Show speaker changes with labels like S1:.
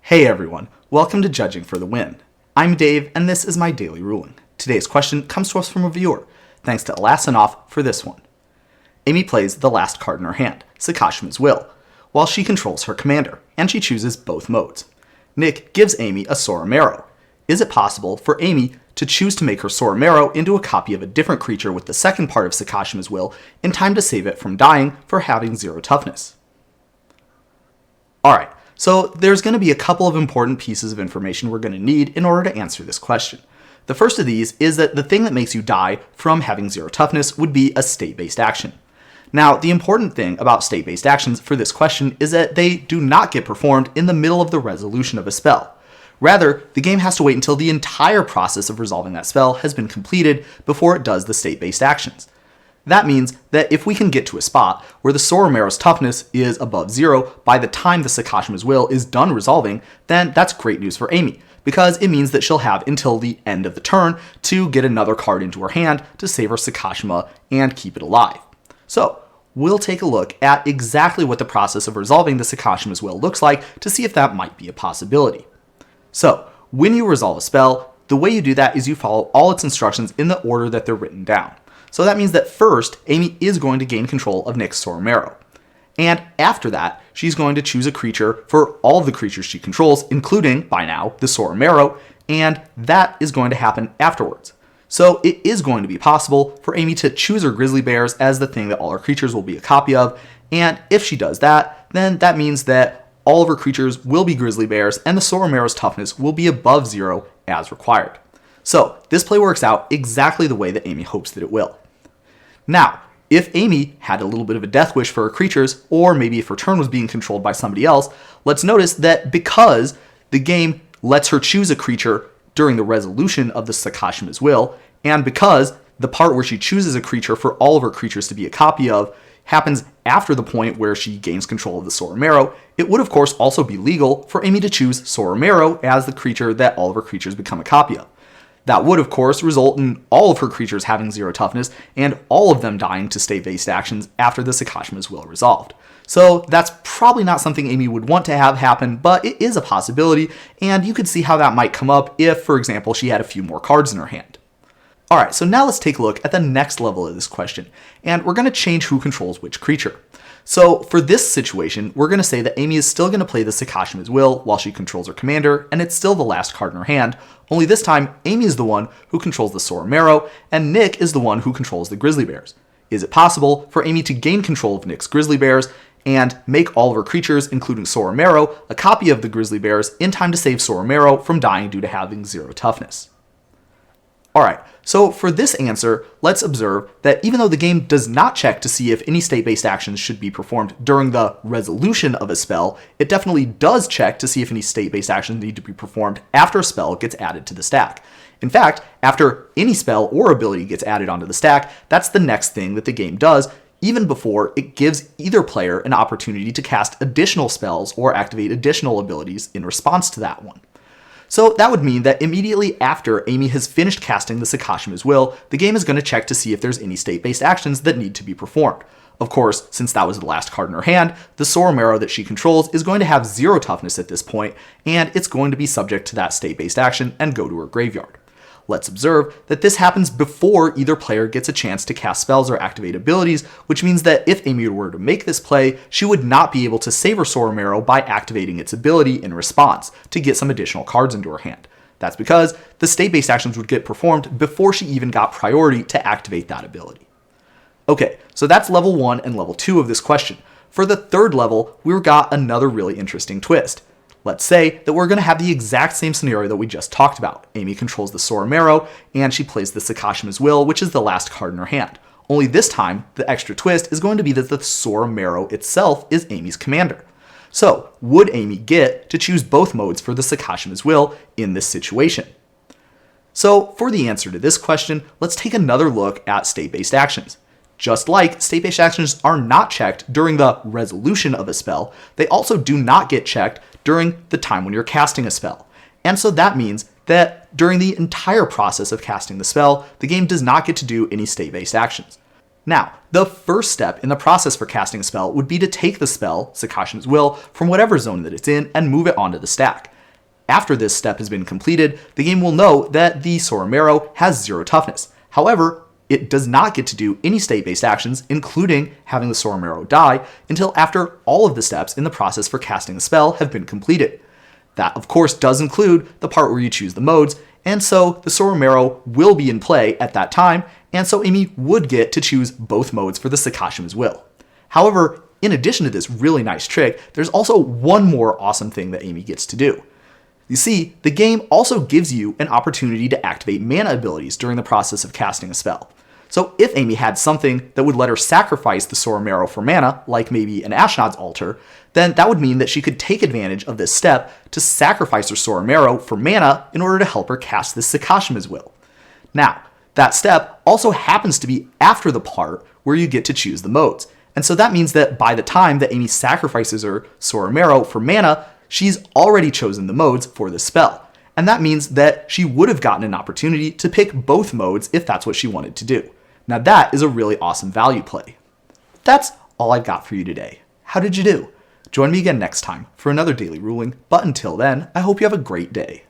S1: Hey everyone, welcome to Judging for the Win. I'm Dave, and this is my daily ruling. Today's question comes to us from a viewer. Thanks to Elasinoff for this one. Amy plays the last card in her hand, Sakashima's Will, while she controls her commander, and she chooses both modes. Nick gives Amy a Soramaro. Is it possible for Amy to choose to make her Soramaro into a copy of a different creature with the second part of Sakashima's Will in time to save it from dying for having 0 toughness? Alright. So there's going to be a couple of important pieces of information we're going to need in order to answer this question. The first of these is that the thing that makes you die from having 0 toughness would be a state-based action. Now, the important thing about state-based actions for this question is that they do not get performed in the middle of the resolution of a spell. Rather, the game has to wait until the entire process of resolving that spell has been completed before it does the state-based actions. That means that if we can get to a spot where the Soramaro's toughness is above 0 by the time the Sakashima's Will is done resolving, then that's great news for Amy, because it means that she'll have until the end of the turn to get another card into her hand to save her Sakashima and keep it alive. So, we'll take a look at exactly what the process of resolving the Sakashima's Will looks like to see if that might be a possibility. So, when you resolve a spell, the way you do that is you follow all its instructions in the order that they're written down. So that means that first, Amy is going to gain control of Nick's Soramaro. And after that, she's going to choose a creature for all of the creatures she controls, including, by now, the Soramaro, and that is going to happen afterwards. So it is going to be possible for Amy to choose her Grizzly Bears as the thing that all her creatures will be a copy of, and if she does that, then that means that all of her creatures will be Grizzly Bears, and the Soramaro's toughness will be above 0 as required. So this play works out exactly the way that Amy hopes that it will. Now, if Amy had a little bit of a death wish for her creatures, or maybe if her turn was being controlled by somebody else, let's notice that because the game lets her choose a creature during the resolution of the Sakashima's Will, and because the part where she chooses a creature for all of her creatures to be a copy of happens after the point where she gains control of the Soramaro, it would of course also be legal for Amy to choose Soramaro as the creature that all of her creatures become a copy of. That would, of course, result in all of her creatures having 0 toughness and all of them dying to state-based actions after the Sakashima's Will resolved. So that's probably not something Amy would want to have happen, but it is a possibility, and you could see how that might come up if, for example, she had a few more cards in her hand. Alright, so now let's take a look at the next level of this question, and we're going to change who controls which creature. So for this situation, we're going to say that Amy is still going to play the Sakashima's Will while she controls her commander, and it's still the last card in her hand, only this time Amy is the one who controls the Soramaro, and Nick is the one who controls the Grizzly Bears. Is it possible for Amy to gain control of Nick's Grizzly Bears and make all of her creatures, including Soramaro, a copy of the Grizzly Bears in time to save Soramaro from dying due to having 0 toughness? Alright, so for this answer, let's observe that even though the game does not check to see if any state-based actions should be performed during the resolution of a spell, it definitely does check to see if any state-based actions need to be performed after a spell gets added to the stack. In fact, after any spell or ability gets added onto the stack, that's the next thing that the game does, even before it gives either player an opportunity to cast additional spells or activate additional abilities in response to that one. So that would mean that immediately after Amy has finished casting the Sakashima's Will, the game is going to check to see if there's any state-based actions that need to be performed. Of course, since that was the last card in her hand, the Soramaro that she controls is going to have 0 toughness at this point, and it's going to be subject to that state-based action and go to her graveyard. Let's observe that this happens before either player gets a chance to cast spells or activate abilities, which means that if Amy were to make this play, she would not be able to save her Soramaro by activating its ability in response to get some additional cards into her hand. That's because the state-based actions would get performed before she even got priority to activate that ability. Okay, so that's level 1 and level 2 of this question. For the third level, we've got another really interesting twist. Let's say that we're going to have the exact same scenario that we just talked about. Amy controls the Soramaro, and she plays the Sakashima's Will, which is the last card in her hand. Only this time, the extra twist is going to be that the Soramaro itself is Amy's commander. So, would Amy get to choose both modes for the Sakashima's Will in this situation? So, for the answer to this question, let's take another look at state-based actions. Just like state-based actions are not checked during the resolution of a spell, they also do not get checked during the time when you're casting a spell. And so that means that during the entire process of casting the spell, the game does not get to do any state-based actions. Now, the first step in the process for casting a spell would be to take the spell, Sakashima's Will, from whatever zone that it's in and move it onto the stack. after this step has been completed, the game will know that the Soramaro has 0 toughness. However, it does not get to do any state-based actions, including having the Soramaro die, until after all of the steps in the process for casting the spell have been completed. That, of course, does include the part where you choose the modes, and so the Soramaro will be in play at that time, and so Amy would get to choose both modes for the Sakashima's will. However, in addition to this really nice trick, there's also one more awesome thing that Amy gets to do. You see, the game also gives you an opportunity to activate mana abilities during the process of casting a spell. So if Amy had something that would let her sacrifice the Soramaro for mana, like maybe an Ashnod's Altar, then that would mean that she could take advantage of this step to sacrifice her Soramaro for mana in order to help her cast this Sakashima's will. Now, that step also happens to be after the part where you get to choose the modes. And so that means that by the time that Amy sacrifices her Soramaro for mana, she's already chosen the modes for this spell. And that means that she would have gotten an opportunity to pick both modes if that's what she wanted to do. Now that is a really awesome value play. That's all I've got for you today. How did you do? Join me again next time for another daily ruling, but until then, I hope you have a great day.